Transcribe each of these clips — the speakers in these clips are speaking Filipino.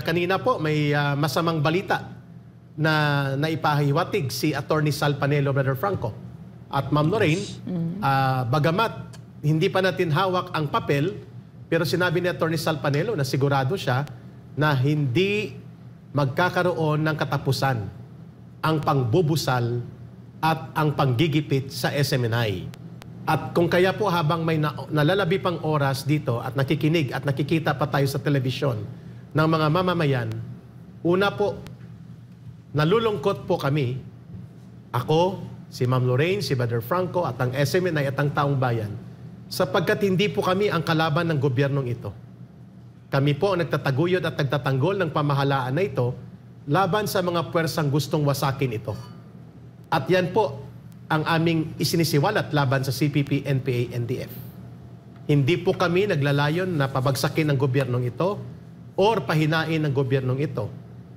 Kanina po may masamang balita na naipahiwatig si Attorney Sal Panelo, Brother Franco. At Ma'am Lorraine, bagamat hindi pa natin hawak ang papel, pero sinabi ni Attorney Sal Panelo na sigurado siya na hindi magkakaroon ng katapusan ang pangbubusal at ang panggigipit sa SMNI. At kung kaya po habang may nalalabi pang oras dito at nakikinig at nakikita pa tayo sa telebisyon ng mga mamamayan, una po, nalulungkot po kami, ako, si Ma'am Lorraine, si Brother Franco at ang SMNI at ang taong bayan, sapagkat hindi po kami ang kalaban ng gobyernong ito. Kami po ang nagtataguyod at nagtatanggol ng pamahalaan na ito laban sa mga puwersang gustong wasakin ito. At yan po ang aming isinisiwalat laban sa CPP, NPA, NDF. Hindi po kami naglalayon na pabagsakin ang gobyernong ito or pahinain ang gobyernong ito.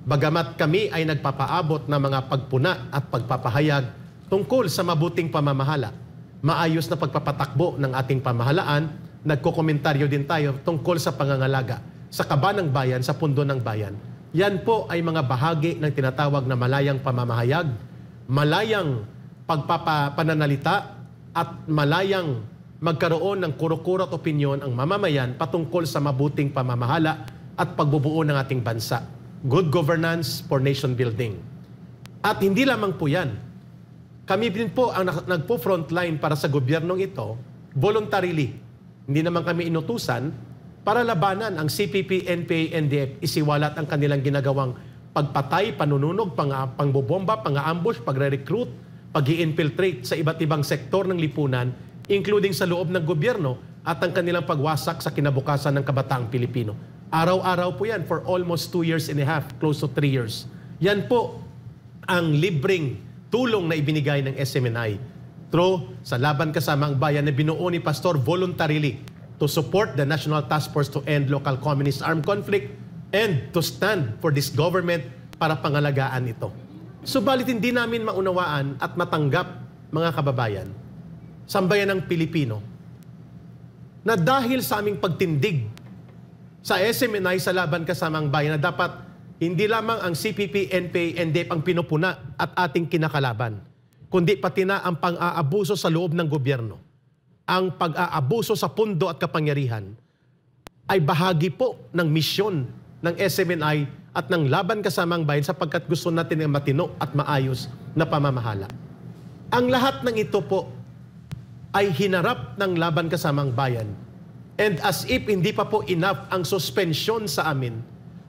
Bagamat kami ay nagpapaabot ng mga pagpuna at pagpapahayag tungkol sa mabuting pamamahala, maayos na pagpapatakbo ng ating pamahalaan, nagkokomentaryo din tayo tungkol sa pangangalaga sa kaba ng bayan, sa pundo ng bayan. Yan po ay mga bahagi ng tinatawag na malayang pamamahayag, malayang pagpapananalita at malayang magkaroon ng kuro-kuro at opinyon ang mamamayan patungkol sa mabuting pamamahala at pagbubuo ng ating bansa. Good governance for nation building. At hindi lamang po yan. Kami din po ang nagpo-frontline para sa gobyernong ito voluntarily. Hindi naman kami inutusan para labanan ang CPP, NPA, NDF, isiwalat ang kanilang ginagawang pagpatay, panununog, pangbobomba, pang-ambush, pagre-recruit, pag-i-infiltrate sa iba't ibang sektor ng lipunan, including sa loob ng gobyerno at ang kanilang pagwasak sa kinabukasan ng kabataang Pilipino. Araw-araw po yan for almost 2 years and a half, close to 3 years. Yan po ang libreng tulong na ibinigay ng SMNI through sa Laban Kasama ang Bayan na binuo ni Pastor voluntarily to support the National Task Force to End Local Communist Armed Conflict and to stand for this government para pangalagaan ito. Subalit hindi namin maunawaan at matanggap, mga kababayan, sambayan ng Pilipino, na dahil sa aming pagtindig sa SMNI sa Laban Kasama ang Bayan na dapat hindi lamang ang CPP, NPA, NDF ang pinupuna at ating kinakalaban, kundi pati na ang pang-aabuso sa loob ng gobyerno. Ang pag-aabuso sa pundo at kapangyarihan ay bahagi po ng misyon ng SMNI at ng Laban Kasama ang Bayan sapagkat gusto natin ng matino at maayos na pamamahala. Ang lahat ng ito po ay hinarap ng Laban Kasama ang Bayan. And as if hindi pa po enough ang suspensyon sa amin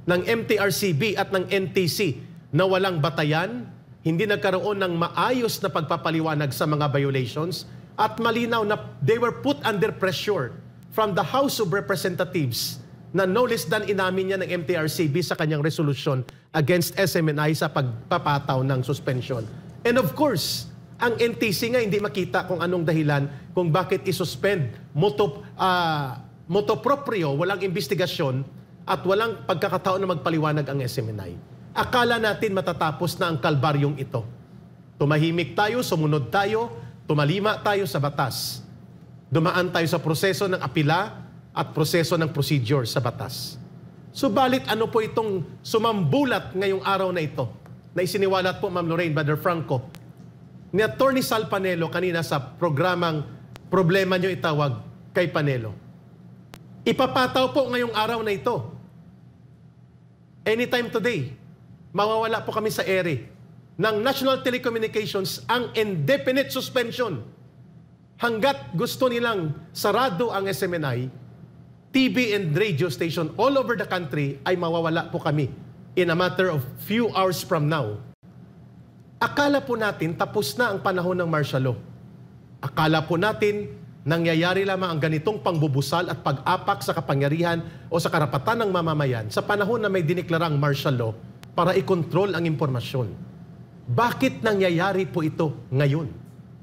ng MTRCB at ng NTC na walang batayan, hindi nagkaroon ng maayos na pagpapaliwanag sa mga violations at malinaw na they were put under pressure from the House of Representatives na no less than inamin niya ng MTRCB sa kanyang resolution against SMNI sa pagpapataw ng suspension. And of course, ang NTC nga hindi makita kung anong dahilan kung bakit isuspend moto proprio, walang investigasyon at walang pagkakataon na magpaliwanag ang SMNI. Akala natin matatapos na ang kalbaryong ito. Tumahimik tayo, sumunod tayo, tumalima tayo sa batas. Dumaan tayo sa proseso ng apila at proseso ng procedure sa batas. Subalit ano po itong sumambulat ngayong araw na ito na isiniwalat po, Ma'am Lorraine, Brother Franco, ni Attorney Sal Panelo kanina sa programang Problema Nyo Itawag kay Panelo. Ipapataw po ngayong araw na ito. Anytime today, mawawala po kami sa ere ng National Telecommunications ang indefinite suspension. Hanggat gusto nilang sarado ang SMNI, TV and radio station all over the country ay mawawala po kami in a matter of few hours from now. Akala po natin tapos na ang panahon ng martial law. Akala po natin nangyayari lamang ang ganitong pangbubusal at pag-apak sa kapangyarihan o sa karapatan ng mamamayan sa panahon na may diniklarang martial law para ikontrol ang impormasyon. Bakit nangyayari po ito ngayon,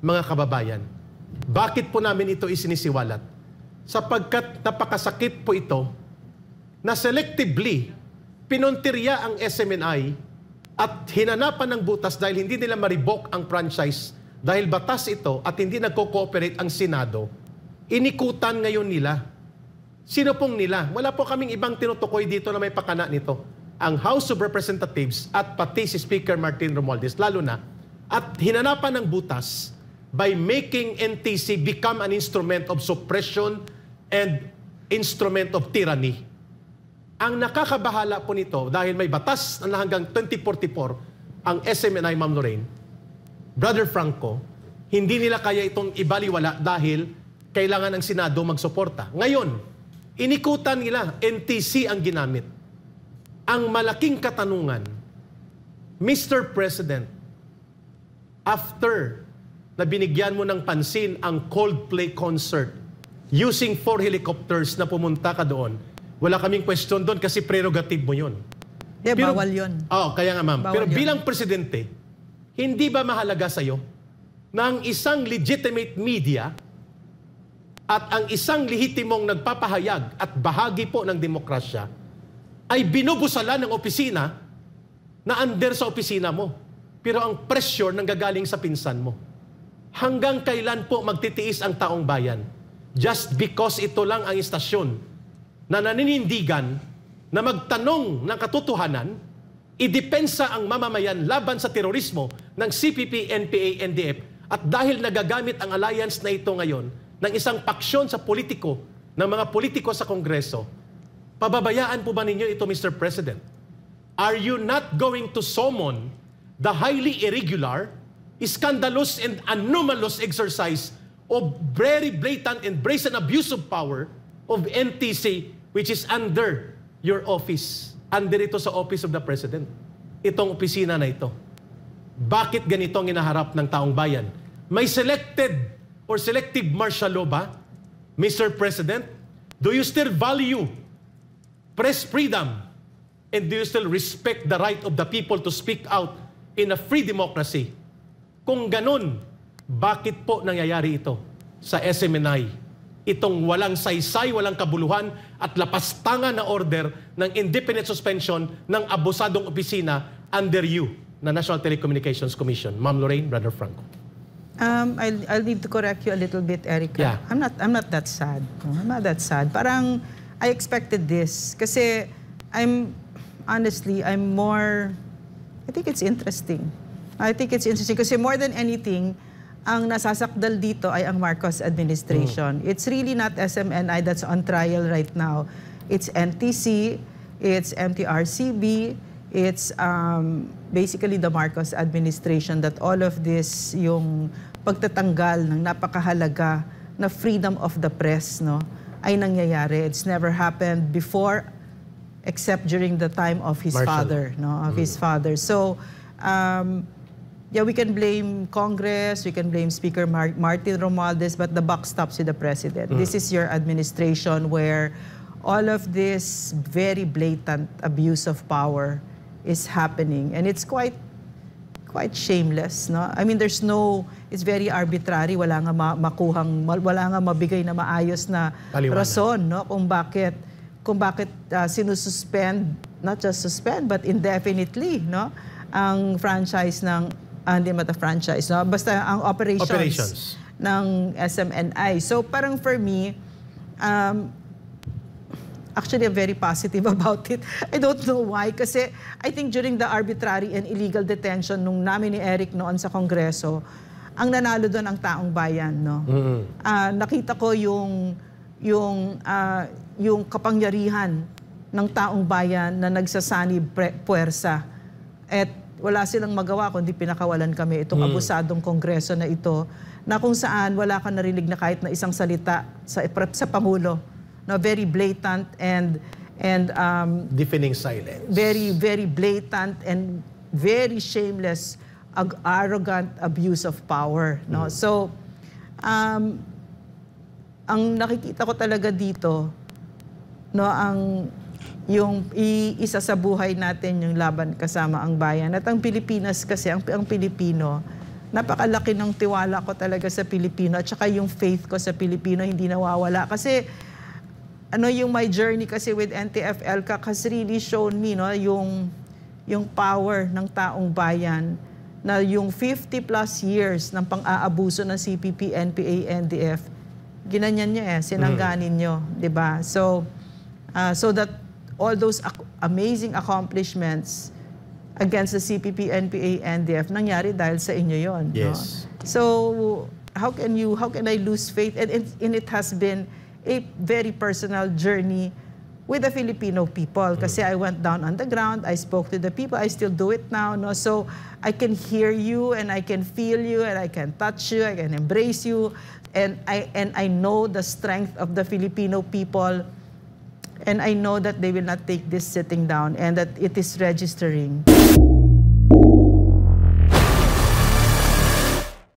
mga kababayan? Bakit po namin ito isinisiwalat? Sapagkat napakasakit po ito na selectively pinuntirya ang SMNI at hinanapan ng butas dahil hindi nila ma-revoke ang franchise dahil batas ito at hindi nagko-cooperate ang Senado, inikutan ngayon nila. Sino pong nila? Wala po kaming ibang tinutukoy dito na may pakana nito. ang House of Representatives at pati si Speaker Martin Romualdez, lalo na, at hinanapan ng butas by making NTC become an instrument of suppression and instrument of tyranny. Ang nakakabahala po nito, dahil may batas na hanggang 2044, ang SMNI, Ma'am Lorraine, Brother Franco, hindi nila kaya itong ibaliwala dahil kailangan ng Senado magsuporta. Ngayon, inikutan nila, NTC ang ginamit. Ang malaking katanungan, Mr. President, after na binigyan mo ng pansin ang Coldplay concert, using 4 helicopters na pumunta ka doon, wala kaming question doon kasi prerogative mo yun. Yeah, pero, bawal yun. Kaya nga ma'am. Pero yun. bilang presidente, hindi ba mahalaga sa'yo na ang isang legitimate media at ang isang lehitimong nagpapahayag at bahagi po ng demokrasya ay binubusalan ng opisina na under sa opisina mo. Pero ang pressure nanggagaling sa pinsan mo. Hanggang kailan po magtitiis ang taong bayan? Just because ito lang ang istasyon na naninindigan na magtanong ng katotohanan, idepensa ang mamamayan laban sa terorismo ng CPP, NPA, NDF, at dahil nagagamit ang alliance na ito ngayon ng isang paksyon sa politiko, ng mga politiko sa Kongreso, pababayaan po ba ninyo ito, Mr. President? Are you not going to summon the highly irregular, scandalous, and anomalous exercise of very blatant and brazen abuse of power of NTC, which is under your office, under ito sa Office of the President, itong opisina na ito? Bakit ganito ang inaharap ng taong bayan? May selected or selective martial law ba, Mr. President? Do you still value press freedom? And do you still respect the right of the people to speak out in a free democracy? Kung ganun, bakit po nangyayari ito sa SMNI? Itong walang saysay, walang kabuluhan at lapastangan na order ng indefinite suspension ng abusadong opisina under you na National Telecommunications Commission. Ma'am Lorraine, Brother Franco. I'll need to correct you a little bit, Erica. Yeah. I'm not that sad. I'm not that sad. Parang I expected this kasi honestly, I think it's interesting. I think it's interesting kasi more than anything, ang nasasakdal dito ay ang Marcos administration. It's really not SMNI that's on trial right now. It's NTC, it's MTRCB, it's basically the Marcos administration that all of this, yung pagtatanggal ng napakahalaga na freedom of the press, no, ay nangyayari. It's never happened before except during the time of his father, no, of his father. So, yeah, we can blame Congress, we can blame Speaker Martin Romualdez, but the buck stops with the President. This is your administration where all of this very blatant abuse of power is happening. And it's quite shameless, no? I mean, it's very arbitrary. Wala nga wala nga mabigay na maayos na rason, no? Kung bakit sinususpend, not just suspend, but indefinitely, no? Ang franchise ng hindi mata-franchise, no? Basta ang operations ng SMNI. So parang for me, actually I'm very positive about it. I don't know why. Kasi I think during the arbitrary and illegal detention nung namin ni Eric noon sa Kongreso, ang nanalo doon ang taong bayan, no? Nakita ko yung kapangyarihan ng taong bayan na nagsasanib puwersa. At wala silang magawa kundi pinakawalan kami itong abusadong Kongreso na ito, na kung saan wala ka narinig na kahit na isang salita sa Pangulo. No, very blatant and deafening silence. Very, very blatant and very shameless, arrogant abuse of power. No? So, ang nakikita ko talaga dito, no, yung isa sa buhay natin yung laban kasama ang bayan. At ang Pilipinas kasi, ang Pilipino, napakalaki ng tiwala ko talaga sa Pilipino at saka yung faith ko sa Pilipino hindi nawawala. Kasi yung my journey kasi with NTFL has really shown me, no, yung power ng taong bayan, na yung 50 plus years ng pang-aabuso ng CPP, NPA, NDF, ginanyan niya sinangganin niyo, 'di ba? So that all those amazing accomplishments against the CPP, NPA, NDF, nangyari dahil sa inyo yon. Yes. No? So, how can I lose faith? And it has been a very personal journey with the Filipino people. Kasi I went down on the ground, I spoke to the people, I still do it now. No? So, I can hear you, and I can feel you, and I can touch you, I can embrace you. And I know the strength of the Filipino people, and I know that they will not take this sitting down, and that it is registering.